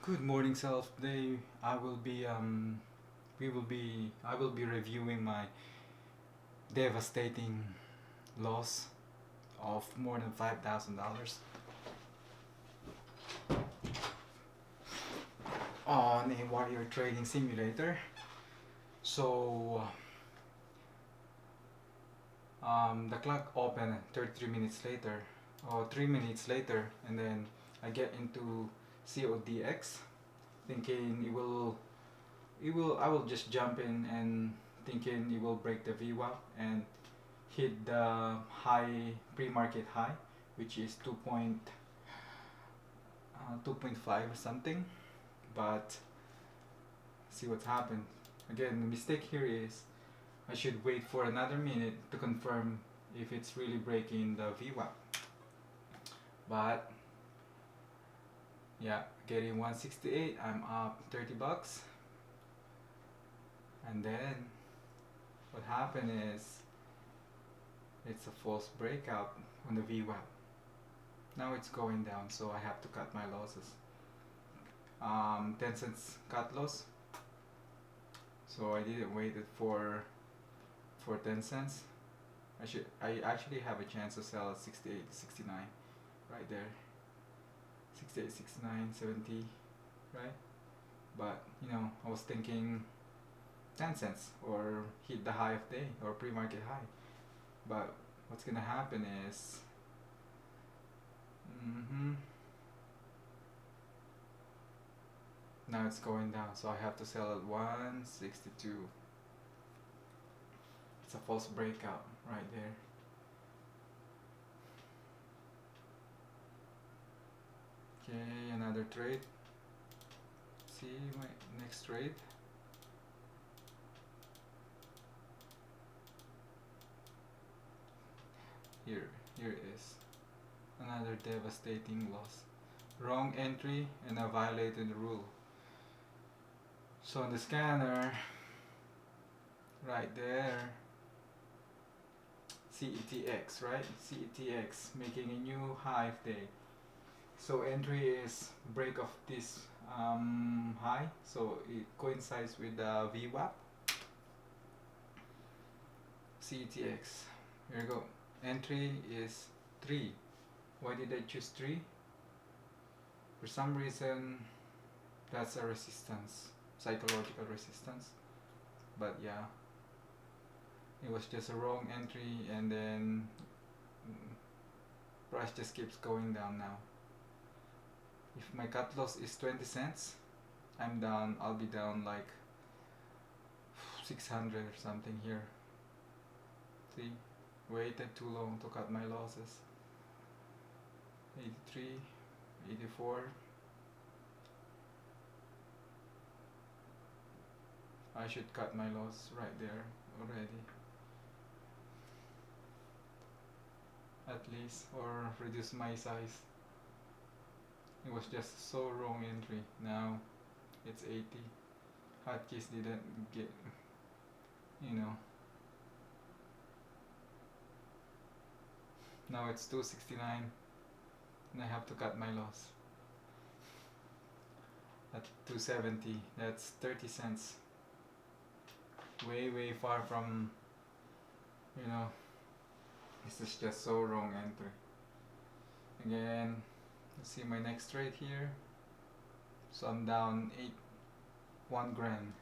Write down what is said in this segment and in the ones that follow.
Good morning, self. Today I will be reviewing my devastating loss of more than $5,000 on a warrior trading simulator. So the clock opened 33 minutes later, or 3 minutes later, and then I get into CODX, thinking I will just jump in and thinking it will break the VWAP and hit the high pre-market high, which is 2.5 or something. But see what's happened. Again, the mistake here is I should wait for another minute to confirm if it's really breaking the VWAP. But yeah, getting 168, I'm up $30. And then what happened is it's a false breakout on the VWAP. Now it's going down, so I have to cut my losses. 10 cents cut loss. So I didn't wait it for 10 cents. I actually have a chance to sell at 68, 69, right there. 68, 69, 70, right? But I was thinking 10 cents or hit the high of day or pre-market high. But what's gonna happen is now it's going down, so I have to sell at 162. It's a false breakout right there. Okay, another trade. See my next trade. Here it is. Another devastating loss. Wrong entry and I violated the rule. So on the scanner, right there, CETX, right? CETX making a new high of day. So entry is break of this high, so it coincides with the VWAP. CETX, here we go. Entry is 3. Why did I choose 3? For some reason, that's a resistance, psychological resistance. But yeah, it was just a wrong entry, and then price just keeps going down now. If my cut loss is 20 cents, I'll be down like 600 or something here. See, waited too long to cut my losses. 83, 84. I should cut my loss right there already. At least, or reduce my size. It was just so wrong entry. Now it's 80. Hotkeys didn't get, Now it's 269 and I have to cut my loss. At 270, that's 30 cents. Way far from, this is just so wrong entry. Again, let's see my next trade here. So I'm down 1 grand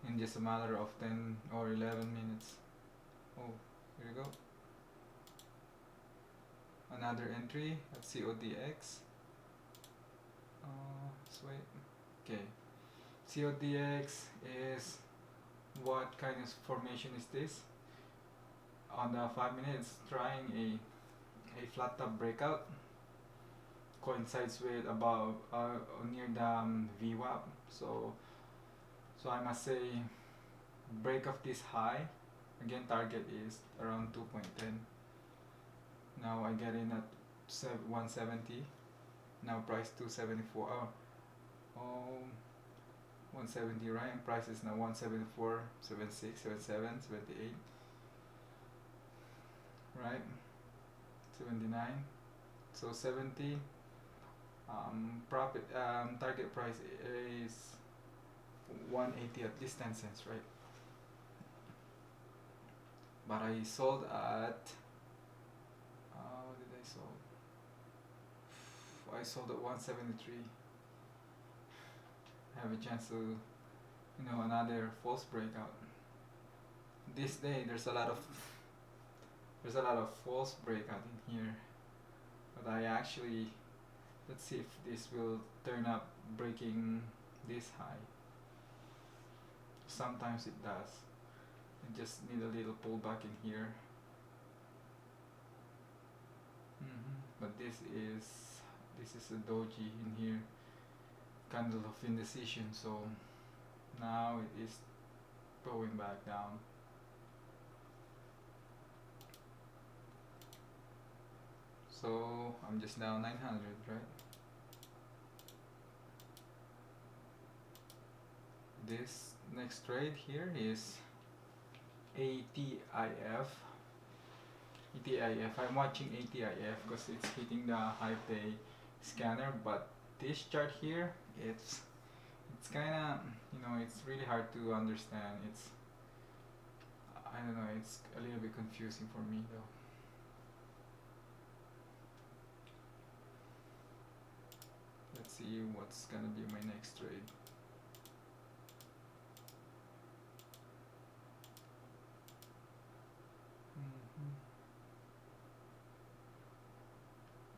in just a matter of 10 or 11 minutes. Oh, here we go. Another entry at CODX. Let's wait. Okay, CODX is, what kind of formation is this? On the 5 minutes, trying a flat top breakout, coincides with about near the VWAP. So I must say, break of this high. Again, target is around 2.10. Now I get in at 170. Now price 274. Oh, 170, right? And price is now 174, 76, 77, 78. Right? 79. So 70. profit target price is 180, at least 10 cents, right? But I sold at what did I sold? I sold at 173. Have a chance to, another false breakout. This day there's a lot of false breakout in here, but I actually, let's see if this will turn up breaking this high. Sometimes it does. I just need a little pullback in here. But this is a doji in here, candle of indecision. So now it is going back down. So I'm just down 900, right? This next trade here is ATIF. I'm watching ATIF because it's hitting the high pay scanner, but this chart here, it's kind of, it's really hard to understand. I don't know, it's a little bit confusing for me though. Let's see what's gonna be my next trade.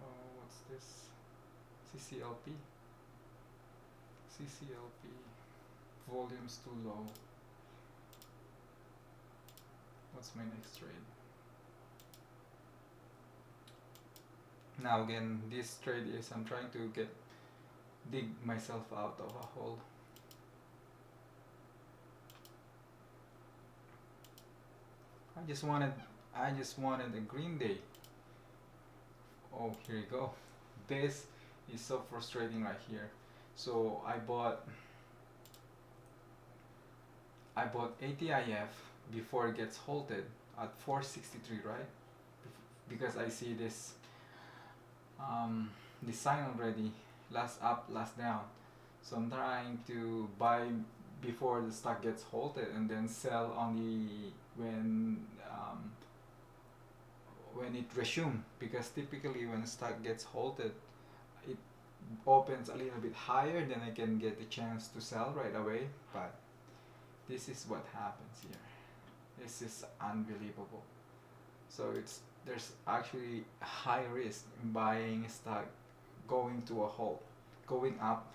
Oh, what's this? CCLP. Volume's too low. What's my next trade? Now again, this trade is I'm trying to dig myself out of a hole. I just wanted a green day. Oh, here you go. This is so frustrating right here. So I bought ATIF before it gets halted at 463, right? Because I see this sign already, last up, last down. So I'm trying to buy before the stock gets halted and then sell only when it resumes, because typically when stock gets halted, it opens a little bit higher, then I can get the chance to sell right away. But this is what happens here. This is unbelievable. So there's actually high risk in buying stock going to a halt, going up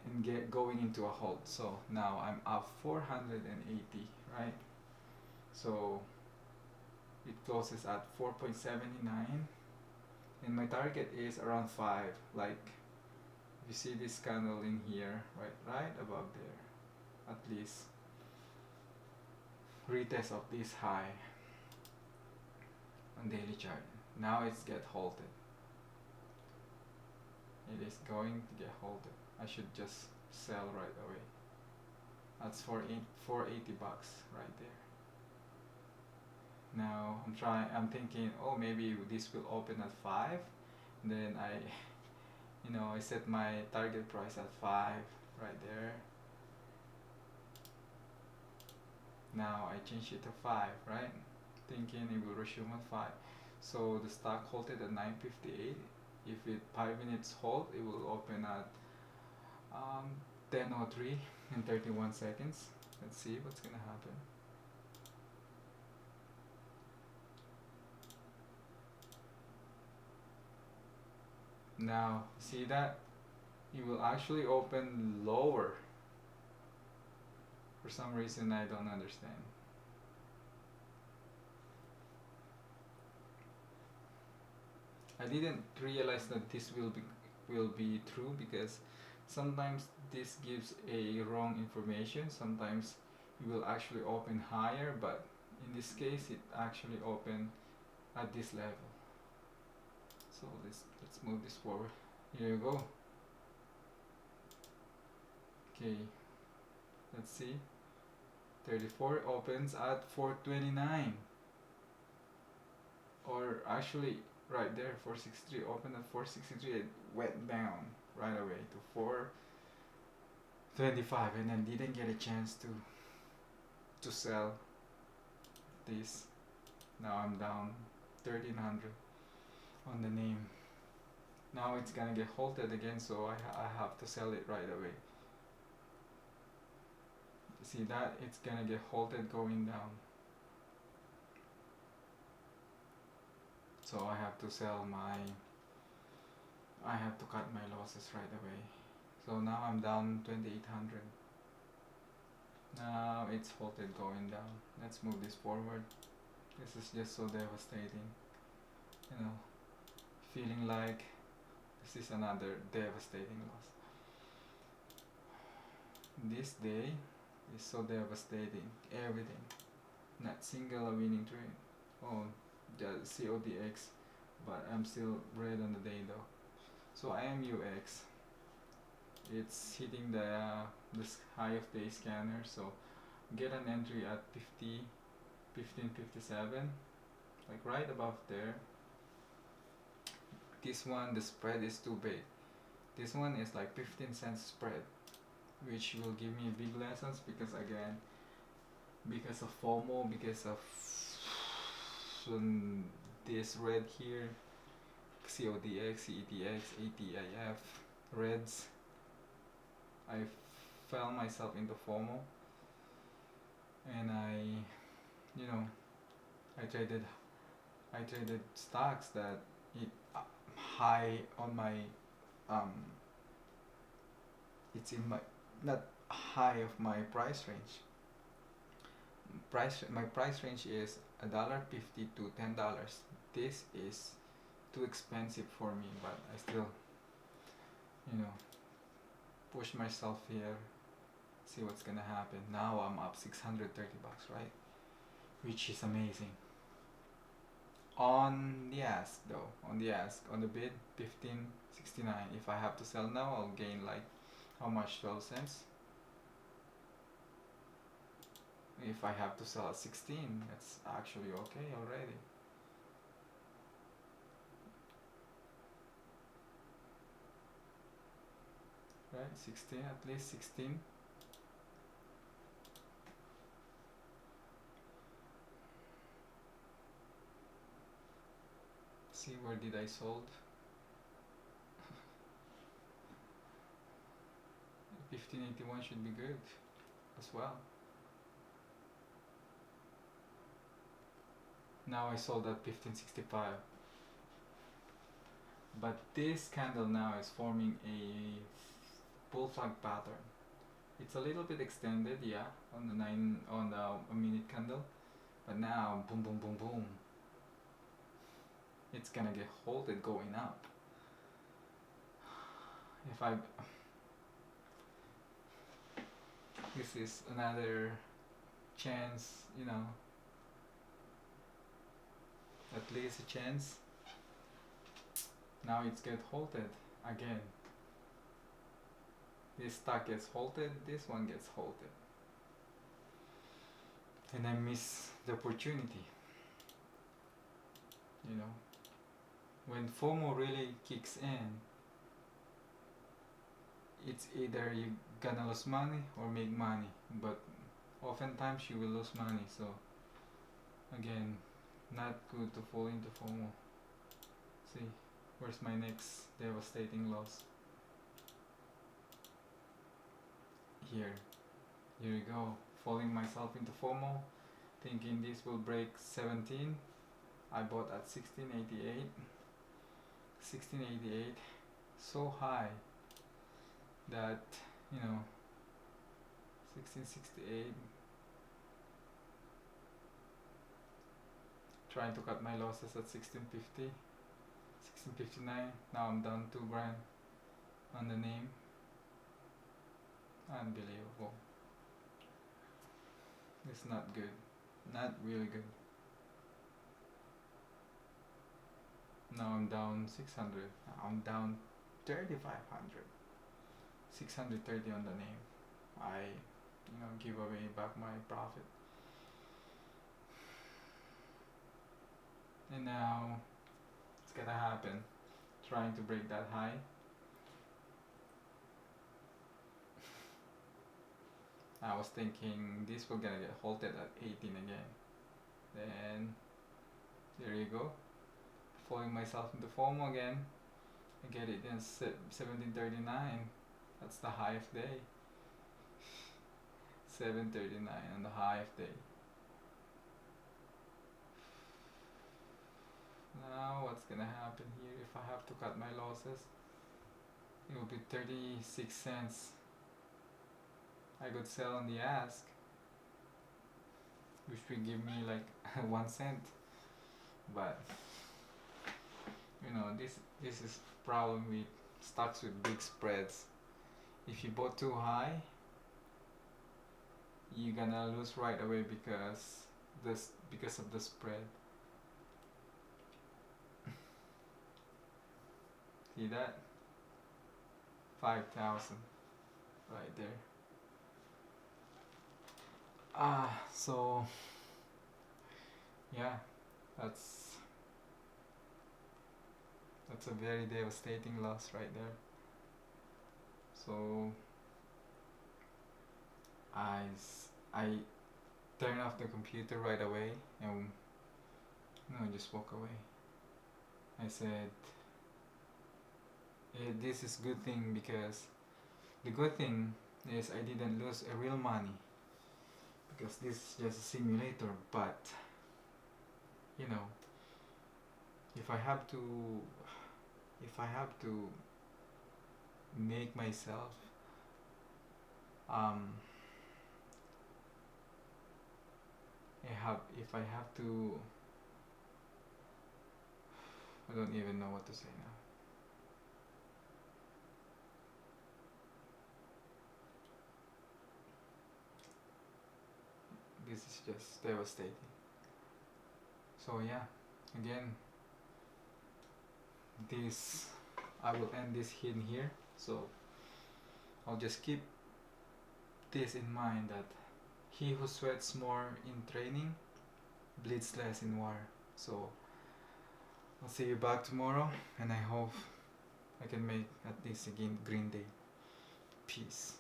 and going into a halt. So now I'm up 480, right? So it closes at 4.79 and my target is around 5. Like you see this candle in here, right above there, at least retest of this high on daily chart. Now it's get halted. It is going to get halted. I should just sell right away. That's $480 right there. Now I'm thinking, oh, maybe this will open at 5. And then I set my target price at 5 right there. Now I change it to 5, right? Thinking it will resume at 5. So the stock halted at 958. If it 5 minutes halt, it will open at 10:03 in 31 seconds. Let's see what's gonna happen. Now, see that? It will actually open lower. For some reason I don't understand. I didn't realize that this will be true, because sometimes this gives a wrong information. Sometimes it will actually open higher, but in this case it actually opened at this level. So let's move this forward. Here you go. Okay, let's see. 34 opens at 429, or actually right there, 463. Opened at 463. It went down right away to 425, and then didn't get a chance to sell this. Now I'm down 1300 on the name. Now it's gonna get halted again, so I have to sell it right away. See that? It's gonna get halted going down. So I have to sell my, I have to cut my losses right away. So now I'm down 2800. Now it's halted going down. Let's move this forward. This is just so devastating. You know, feeling like this is another devastating loss. This day is so devastating. Everything. Not single a winning trade. Oh, the CODX. But I'm still red on the day though. So IMUX. It's hitting the high of day scanner. So get an entry at 1557. Like right above there. This one, the spread is too big. This one is like 15 cents spread, which will give me big lessons because again, because of FOMO, because of this red here, CODX, CETX, ATIF, reds, I fell myself into FOMO, and you know, I traded stocks that it high on my it's in my, not high of my price range. My price range is $1.50 to $10. This is too expensive for me, but I still, you know, push myself here. See what's gonna happen. Now I'm up $630, right? Which is amazing. On the ask though, on the bid, 1569. If I have to sell now, I'll gain like how much? 12 cents. If I have to sell at 16, that's actually okay already. Right, 16, at least 16. See, where did I sold? 1581 should be good as well. Now I sold at 1565. But this candle now is forming a bull flag pattern. It's a little bit extended, yeah, on the a minute candle. But now, boom, boom, boom, boom. It's gonna get halted going up. This is another chance, you know, at least a chance. Now it's get halted again. This stock gets halted, this one gets halted. And I miss the opportunity. You know, when FOMO really kicks in, it's either you gonna lose money or make money, but oftentimes you will lose money. So again, not good to fall into FOMO. See, where's my next devastating loss? Here we go, falling myself into FOMO, thinking this will break 17. I bought at 1688, so high that, you know, 1668, trying to cut my losses at 1650, 1659. Now I'm down 2 grand on the name. Unbelievable. It's not good, not really good. Now I'm down 600. I'm down 3500. 630 on the name. I, give away back my profit. And now It's gonna happen. Trying to break that high. I was thinking this will gonna get halted at 18 again. Then there you go. Falling myself into FOMO again. I get it in 1739. That's the high of day. 739 on the high of day. Now what's gonna happen here if I have to cut my losses? It will be 36 cents. I could sell on the ask, which will give me like 1 cent. But you know, this is problem with stocks with big spreads. If you bought too high, you're gonna lose right away because of the spread. See that? 5,000 right there. So yeah, that's a very devastating loss right there. So I turn off the computer right away and just walk away. I said, this is good thing because the good thing is I didn't lose a real money because this is just a simulator. But you know, if I have to make myself if I have to, I don't even know what to say now. This is just devastating. So yeah, again, this I will end this in here. So I'll just keep this in mind that he who sweats more in training bleeds less in war. So I'll see you back tomorrow, and I hope I can make at least a green day. Peace.